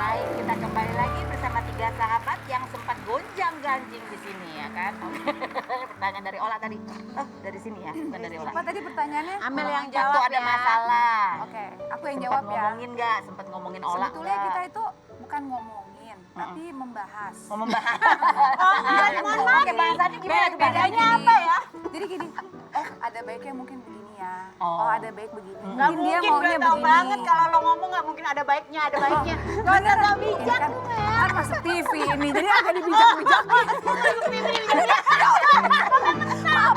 Baik, kita kembali lagi bersama 3 sahabat yang sempat gonjang-ganjing di sini ya kan. Pertanyaan dari Ola tadi. Oh, dari sini ya, bukan dari Ola. Apa tadi pertanyaannya? Amel yang Waktu jawab ada ya. masalah. Oke, aku yang Sempat jawab ya. ngomongin nggak? Sempat ngomongin Ola Sebetulnya nggak? kita itu bukan ngomongin, tapi membahas. Mau membahas. Mohon maaf. Oke, bahasannya gimana tuh? Bedanya bahasannya? apa ya? Jadi gini, ada baiknya mungkin begini ya. Oh. Oh, ada baik begini. Gak Mungkin dia mungkin, maunya udah tau begini. banget kalau lo ngomong gak mungkin ada baiknya, ada baiknya. Gak usah tau bijak kan, lu kan masuk TV ini, jadi agak dibijak-bijakin. Maaf.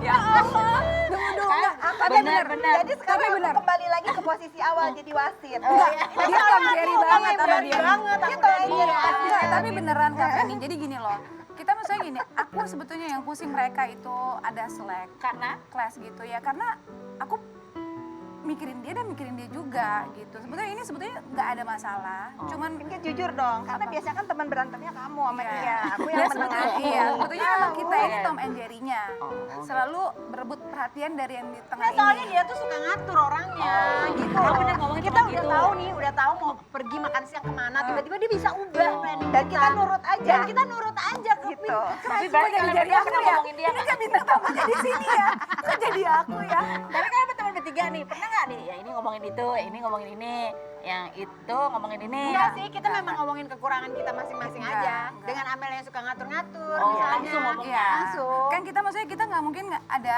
Ya Allah. Tunggu. Tapi Benar, benar. Jadi sekarang Tapi aku benar. kembali lagi ke posisi awal jadi wasit. Enggak, dia Tom Jerry banget sama Jerry dia. banget, aku Gitu, dari iya. dia. Enggak, tapi beneran Kak Feni. Jadi gini loh. Kita misalnya gini, aku sebetulnya yang pusing mereka itu ada slack Karena kelas gitu ya. Karena aku mikirin dia dan mikirin dia juga gitu. Sebetulnya nggak ada masalah. Cuman Mungkin jujur dong, karena Apa? biasanya kan teman berantemnya kamu sama Iya. dia. Aku Ya, yang sebetulnya menengahi. iya, sebetulnya memang kita ini Iya. Tom and Jerry-nya. Oh. Selalu berebut perhatian dari yang di tengah Nah, soalnya ini. dia tuh suka ngatur orangnya gitu Kamu loh. bener ngomongnya Kita cuma udah gitu. tahu nih, udah tahu mau pergi makan siang kemana, tiba-tiba dia bisa ubah planning Dan kita nurut aja. Dan kita nurut aja ke Gitu. Tapi Kok berarti jadi kalian jadi berdua aku pernah ya? ngomongin dia Ini nggak? kan bintang tamunya di sini ya. Kok jadi aku ya? Tapi kan teman bertiga nih, pernah nggak nih? Ya ini ngomongin itu, ini ngomongin ini, yang itu ngomongin ini. Enggak sih, kita memang ngomongin kekurangan kita masing-masing Enggak, aja. enggak. Dengan Amel yang suka ngatur-ngatur Oh, misalnya. langsung ngomongnya. Iya. Langsung. Kan kita maksudnya kita nggak mungkin nggak ada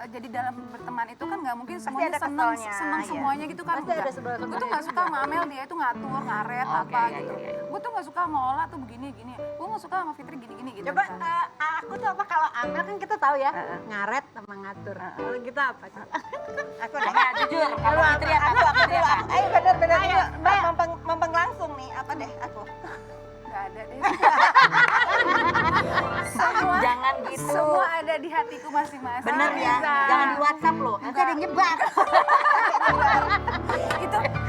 jadi dalam berteman itu kan nggak mungkin semuanya ada seneng keselnya, seneng iya. semuanya gitu kan. Pasti ada Enggak. sebel-sebelnya Gue tuh nggak suka sama Amel, dia itu ngatur ngaret Oke, apa iya, gitu. iya, iya. Gue tuh nggak suka sama Ola tuh begini gini. Gue nggak suka sama Fitri gini gini gitu. Coba misalnya. aku tuh apa kalau Amel kan kita tahu ya, ngaret sama ngatur. Kalau kita apa? Aku deh. Nah, jujur, kalau Fitri apa? Fitri apa? Ayo bener-bener Ayo, ini Mbak. mumpung langsung nih, apa deh aku? Nggak ada deh. Jangan gitu. Semua ada di hatiku masing-masing. Bener ya, Bisa. jangan di WhatsApp loh. Nanti ada yang nyebar.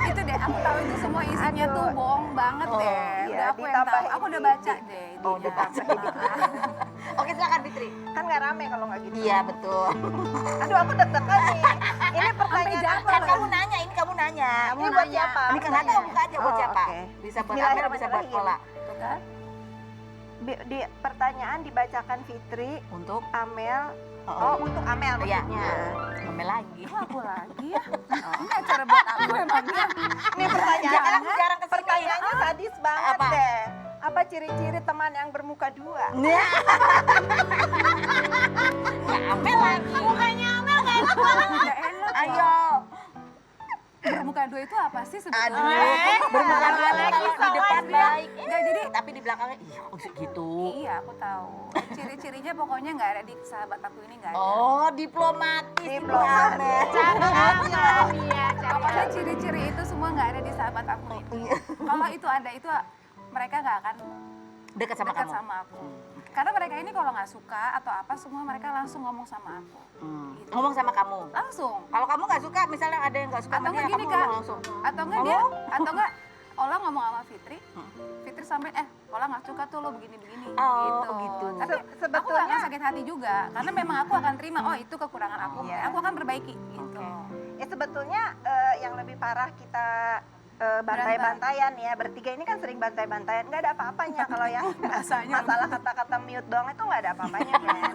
itu deh aku tahu itu semua isinya tuh bohong banget Oh, deh. iya, Udah aku yang tahu. ditambahin Aku udah di- baca di- deh. Oh, ininya. ditambahin. Oke, silakan Fitri. Kan nggak rame kalau nggak gitu. Iya, betul. Aduh, aku deg-degan nih. Ini pertanyaan jatuh apa? Kan kamu nanya, ini kamu nanya. Ini buat siapa? Ini kan nggak tahu buka aja buat Oh, siapa. oke. Bisa buat Amel, bisa buat Pola. Tuh kan? Di pertanyaan dibacakan Fitri, Untuk Amel. Oh, Oh, untuk Amel Iya. maksudnya. Amel lagi. Kok aku lagi ya? Ini acara buat aku emangnya. Ini pertanyaan Jarang kesini. pertanyaannya sadis banget Apa? deh. Apa ciri-ciri teman yang bermuka dua? Ya, Amel lagi. Mukanya Amel kayak enak banget. Nggak enak loh. Ayo. Bermuka dua itu apa sih sebetulnya? Aduh, bermuka dua lagi lagi di sama depan dia. baik. Nggak, jadi Tapi di belakangnya, iya kok gitu. iya aku tahu. Ciri-cirinya pokoknya nggak ada di sahabat aku ini nggak ada. Oh, diplomatis. Diplomatis. Iya, Pokoknya ciri-ciri itu semua nggak ada di sahabat aku ini. Kalau itu ada itu mereka nggak akan Dekat sama dekat kamu. sama aku. Karena mereka ini kalau nggak suka atau apa semua mereka langsung ngomong sama aku. Gitu. Ngomong sama kamu. Langsung. Kalau kamu nggak suka, misalnya ada yang nggak suka Atau sama nggak dia, gini kamu Kak, ngomong langsung. atau nggak dia, atau nggak Ola ngomong sama Fitri, Fitri sampai Ola nggak suka tuh lo begini-begini Oh, gitu. Tapi aku nggak Sebetulnya- akan sakit hati juga, karena memang aku akan terima, oh itu kekurangan aku, Iya. aku akan perbaiki gitu. Ya sebetulnya yang lebih parah kita bantai-bantaian ya, bertiga ini kan sering bantai-bantaian, nggak ada apa-apanya kalau yang Rasanya. masalah kata-kata mute doang itu nggak ada apa-apanya kan.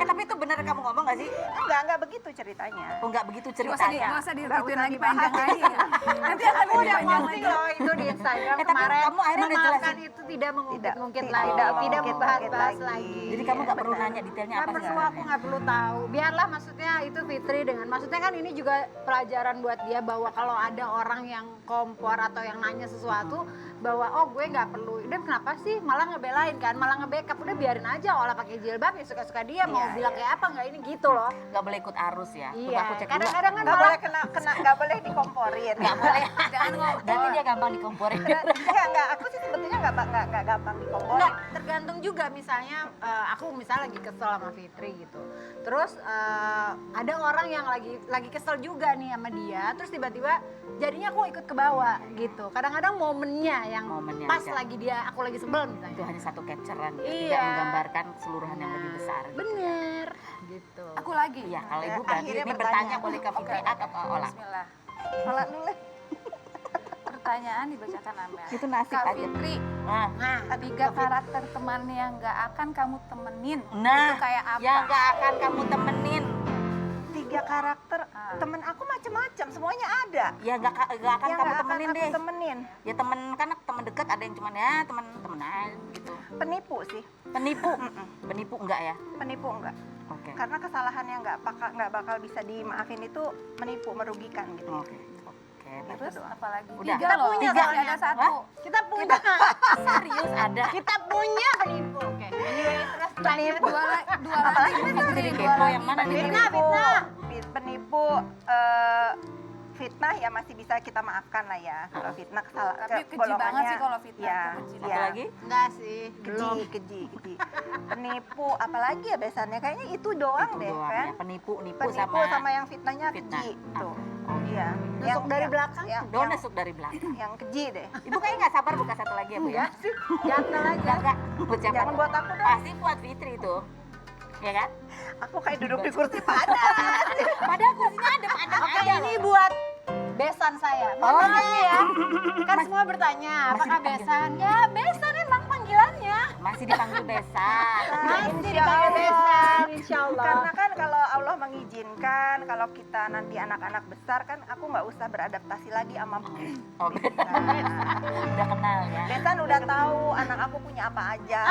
Tapi itu benar kamu ngomong nggak sih? Nggak begitu ceritanya. Oh, nggak begitu Nggak usah ceritanya. dirutin lagi panjang lagi ya. Nanti akan Aku lebih udah panjang posting lagi. loh itu di Instagram Tapi kemarin. kamu akhirnya udah Memaafkan jelasin. itu tidak mengungkit-ungkit Tidak, lagi, tidak tidak mengungkit-ungkit membahas-bahas lagi. lagi. Jadi kamu nggak perlu benar. nanya detailnya Nggak apa perlu, aku sebenarnya. nggak perlu tahu. Biarlah maksudnya itu Fitri dengan, maksudnya kan ini juga pelajaran buat dia bahwa kalau ada orang yang kompor atau yang nanya sesuatu, bahwa oh gue nggak perlu, dan kenapa sih malah ngebelain kan, malah nge-backup, udah biarin aja olah pakai jilbab ya suka-suka dia, mau Iya, bilang iya. kayak apa nggak ini gitu loh. Nggak boleh ikut arus ya. Coba Iya, aku cek dulu. kadang-kadang kan Nggak malah boleh nggak boleh dikomporin. Nggak boleh. Jangan ngomong. Nanti dia gampang dikomporin. Nggak, aku sih sebetulnya nggak gampang dikomporin. Enggak, tergantung juga misalnya aku misalnya lagi kesel sama Fitri gitu. Terus ada orang yang lagi kesel juga nih sama dia, terus tiba-tiba jadinya aku ikut ke bawah gitu. Kadang-kadang momennya yang Momennya pas aja. lagi dia aku lagi sebel Itu misalnya. hanya satu capturean, ya, Iya. tidak menggambarkan keseluruhan yang lebih besar. Gitu. Bener gitu. Aku lagi. Iya, kalau ibu berarti Akhirnya ini bertanya. bertanya boleh ke Fitri atau ke Ola. Bismillah. Sholat dulu lah. pertanyaan dibacakan Amel. Itu nasib Kak aja. Fitri, Nah, 3 karakter teman yang nggak akan kamu temenin. nah, Itu kayak apa? yang gak akan kamu temenin. 3 karakter temen aku macem-macem, semuanya ada. Ya gak akan Yang kamu nggak akan temenin aku deh. temenin. Ya temen kan temen dekat, ada yang cuman ya temen aja gitu. Penipu sih, Penipu. Penipu enggak ya? penipu enggak. Oke. Karena kesalahan yang nggak bakal bisa dimaafin itu menipu, merugikan gitu. Oke. Oke. Terus apalagi? Udah. 3 Kita loh. punya Tiga, soalnya. ada 1. Hah? Kita punya. Serius ada. Kita punya penipu. Oke. Anyway, terus lanjut. Dua lagi Fitri, Jadi dua kepo lagi. yang mana nih? Penipu, fitnah ya masih bisa kita maafkan lah ya. Kalau fitnah Tapi keji banget sih kalau fitnah ya, itu keji. Apa lagi? Enggak sih, belum. keji. Penipu, apalagi ya besannya kayaknya itu doang Itu deh doang kan. ya. Penipu Penipu sama yang fitnahnya fitnah. keji tuh. Oh, Iya. Nusuk dari belakang? Daun nesuk dari belakang. Yang keji deh. Ibu kayaknya nggak sabar buka satu lagi ya Bu ya? Gatel aja. Enggak. Buat siapa? Jangan buat aku dong. Pasti buat Fitri itu. Ya kan? Aku kayak duduk di kursi panas. Padahal kursinya ada Oke, ini buat besan saya. Mohon maaf ya. Kan semua bertanya, apakah dipanggil. besan? Ya, besan emang panggilannya. Masih dipanggil besan. Masih Insya dipanggil Allah. besan, insya Allah. Karena kan kalau Allah mengizinkan, kalau kita nanti anak-anak besar kan aku nggak usah beradaptasi lagi sama Oh, besan. udah kenal ya. Besan udah tahu anak aku punya apa aja.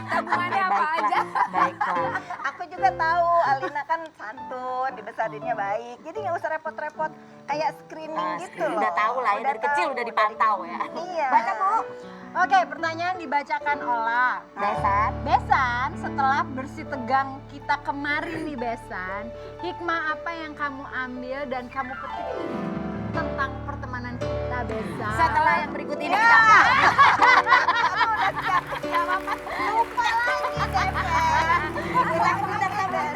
Tabungannya Oke, apa aja? Baiklah. Aku juga tahu Alina kan santun, dibesarinnya baik. Jadi nggak usah repot-repot kayak screening gitu loh. Udah tahu lah ya, dari kecil udah dipantau ya. Iya. Baca Bu. Oke, pertanyaan dibacakan Ola. Besan. Besan, setelah bersih tegang kita kemarin nih Besan, hikmah apa yang kamu ambil dan kamu petik tentang pertemanan kita Besan? Setelah yang berikut ini kita Lupa lagi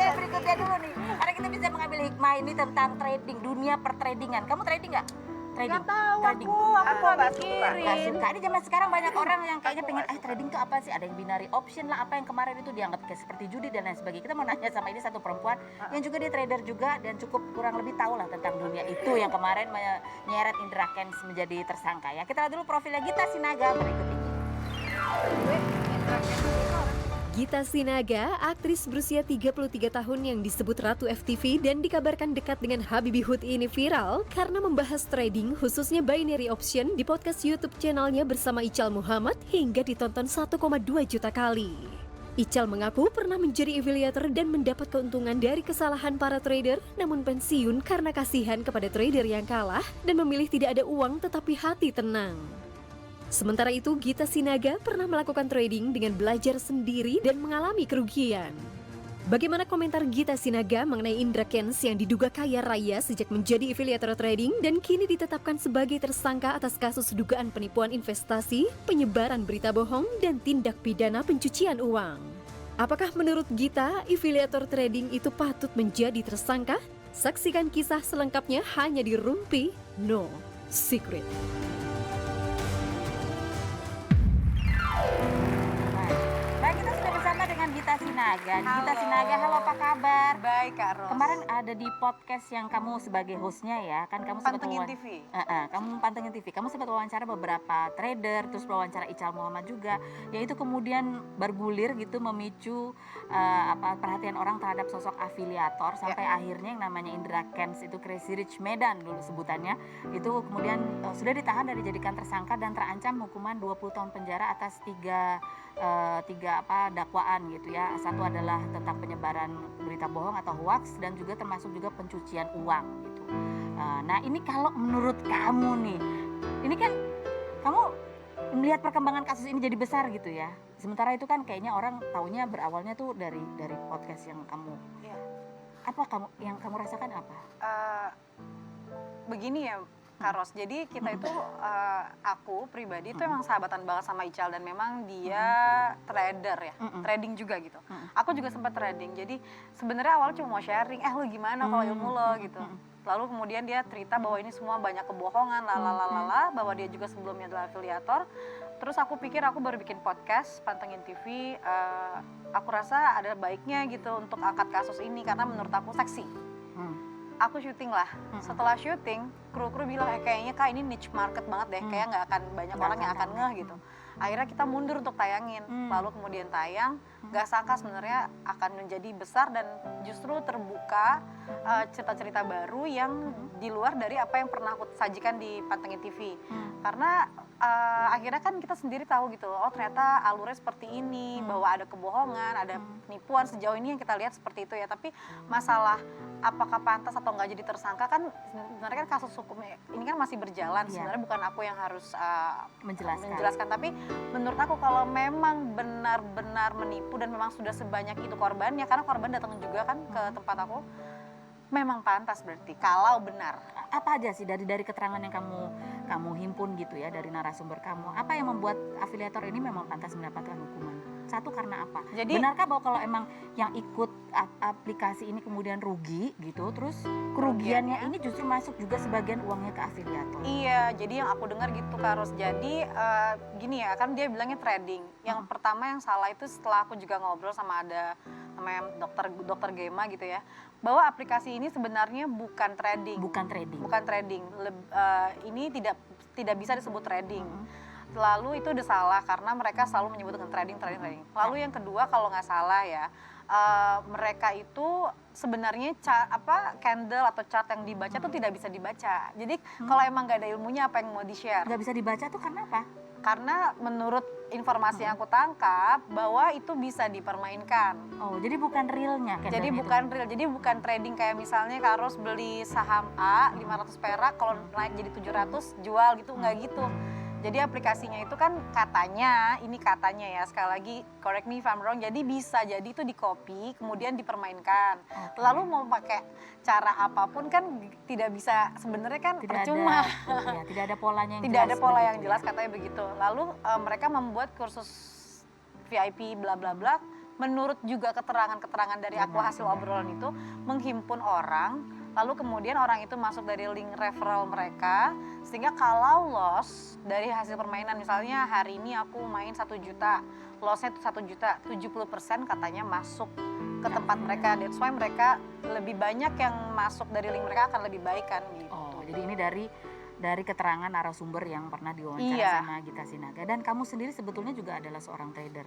kita berikutnya dulu nih. Karena kita bisa mengambil hikmah ini tentang trading, dunia pertradingan. Kamu trading nggak? Trading. Gak tahu Trading. aku nggak suka. Nggak suka. Ini zaman sekarang banyak orang yang kayaknya pengen, trading itu apa sih? Ada yang binary option lah, apa yang kemarin itu dianggap kayak seperti judi dan lain sebagainya. Kita mau nanya sama ini satu perempuan yang juga dia trader juga dan cukup kurang lebih tahu lah tentang dunia itu yang kemarin menyeret Indra Kents menjadi tersangka ya. Kita lihat dulu profilnya Gita Sinaga berikut ini. Gita Sinaga, aktris berusia 33 tahun yang disebut Ratu FTV dan dikabarkan dekat dengan Habibie Hood ini viral karena membahas trading khususnya binary option di podcast YouTube channelnya bersama Ical Muhammad hingga ditonton 1,2 juta kali. Ical mengaku pernah menjadi affiliator dan mendapat keuntungan dari kesalahan para trader namun pensiun karena kasihan kepada trader yang kalah dan memilih tidak ada uang tetapi hati tenang. Sementara itu, Gita Sinaga pernah melakukan trading dengan belajar sendiri dan mengalami kerugian. Bagaimana komentar Gita Sinaga mengenai Indra Kents yang diduga kaya raya sejak menjadi afiliator trading dan kini ditetapkan sebagai tersangka atas kasus dugaan penipuan investasi, penyebaran berita bohong, dan tindak pidana pencucian uang? Apakah menurut Gita, afiliator trading itu patut menjadi tersangka? Saksikan kisah selengkapnya hanya di Rumpi No Secret. Baik, kita sudah bersama dengan Gita Sinaga. Gita Sinaga, halo apa kabar? Baik Kak Ros. Kemarin ada di podcast yang kamu sebagai hostnya ya, kan kamu sempat Pantengin TV. Kamu pantengin TV. Kamu sempat wawancara beberapa trader, terus wawancara Ical Muhammad juga, yaitu kemudian bergulir gitu memicu perhatian orang terhadap sosok afiliator sampai akhirnya yang namanya Indra Kents itu Crazy Rich Medan dulu sebutannya, itu kemudian sudah ditahan dan dijadikan tersangka dan terancam hukuman 20 tahun penjara atas tiga dakwaan gitu ya. Satu adalah tentang penyebaran berita bohong atau hoax dan juga termasuk juga pencucian uang gitu. Nah ini kalau menurut kamu nih, ini kan kamu melihat perkembangan kasus ini jadi besar gitu ya. Sementara itu kan kayaknya orang taunya berawalnya tuh dari podcast yang kamu. Iya. Apa yang kamu rasakan apa? Begini ya Kak Ros, jadi kita itu aku pribadi itu emang sahabatan banget sama Ical dan memang dia trader ya, trading juga gitu. Aku juga sempat trading, jadi sebenarnya awalnya cuma mau sharing, lu gimana kalau ilmu lo gitu. Lalu kemudian dia cerita bahwa ini semua banyak kebohongan, bahwa dia juga sebelumnya adalah afiliator. Terus aku pikir aku baru bikin podcast, Pantengin TV, aku rasa ada baiknya gitu untuk angkat kasus ini karena menurut aku seksi. aku syuting lah. Setelah syuting, kru-kru bilang kayaknya Kak ini niche market banget deh, kayak nggak akan banyak orang yang akan ngeh gitu. Akhirnya kita mundur untuk tayangin, lalu kemudian tayang, nggak sangka sebenarnya akan menjadi besar dan justru terbuka cerita-cerita baru yang di luar dari apa yang pernah aku sajikan di Pantengin TV. Karena akhirnya kan kita sendiri tahu gitu, oh ternyata alurnya seperti ini, bahwa ada kebohongan, ada penipuan, sejauh ini yang kita lihat seperti itu ya. Tapi masalah apakah pantas atau nggak jadi tersangka kan sebenarnya kan kasus hukumnya ini kan masih berjalan. Sebenarnya bukan aku yang harus menjelaskan, tapi menurut aku kalau memang benar-benar menipu dan memang sudah sebanyak itu korbannya, karena korban datang juga kan ke tempat aku, memang pantas berarti kalau benar. Apa aja sih dari keterangan yang kamu himpun gitu ya dari narasumber kamu, apa yang membuat afiliator ini memang pantas mendapatkan hukuman? Satu, karena apa? Jadi benarkah bahwa kalau emang yang ikut aplikasi ini kemudian rugi gitu, terus kerugiannya ini justru masuk juga sebagian uangnya ke afiliator? Iya, jadi yang aku dengar gitu Kak Ros. Jadi gini ya, kan dia bilangnya trading. Yang pertama yang salah itu setelah aku juga ngobrol sama ada namanya dokter Gema gitu ya, bahwa aplikasi ini sebenarnya bukan trading. Bukan trading. Bukan trading. Ini tidak bisa disebut trading. Lalu itu udah salah karena mereka selalu menyebut dengan trading. Lalu yang kedua kalau nggak salah ya, mereka itu sebenarnya candle atau chart yang dibaca tuh tidak bisa dibaca. Jadi kalau emang nggak ada ilmunya, apa yang mau di-share? Nggak bisa dibaca tuh karena apa? Karena menurut informasi yang aku tangkap bahwa itu bisa dipermainkan. Oh, jadi bukan realnya candlenya Jadi itu? bukan real, jadi bukan trading kayak misalnya Kak Ros beli saham A 500 perak, kalau naik jadi 700 jual gitu, nggak gitu. Jadi aplikasinya itu kan katanya, ini katanya ya, sekali lagi correct me if I'm wrong, jadi bisa jadi itu di copy kemudian dipermainkan. Lalu mau pakai cara apapun kan tidak bisa, sebenarnya kan percuma. Ya, tidak ada polanya yang Tidak jelas. ada pola begitu yang ya. jelas katanya begitu. Lalu mereka membuat kursus VIP bla bla bla. Menurut juga keterangan-keterangan dari aku hasil obrolan itu, menghimpun orang, lalu kemudian orang itu masuk dari link referral mereka, sehingga kalau loss dari hasil permainan, misalnya hari ini aku main 1 juta, lossnya 1 juta, 70% katanya masuk ke tempat mereka. That's why mereka lebih banyak yang masuk dari link mereka akan lebih baik kan gitu. Oh, jadi ini dari keterangan narasumber yang pernah diwawancara Iya. sama Gita Sinaga. Dan kamu sendiri sebetulnya juga adalah seorang trader.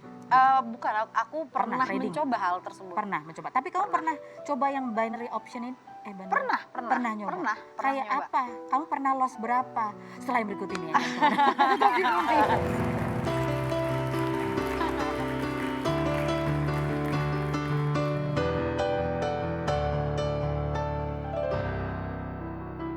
Bukan, aku pernah trading? mencoba hal tersebut. Pernah mencoba. Tapi kamu pernah coba yang binary option ini? Pernah nyoba. Pernah Kayak nyoba. apa? Kamu pernah loss berapa? Setelah yang berikut ini ya.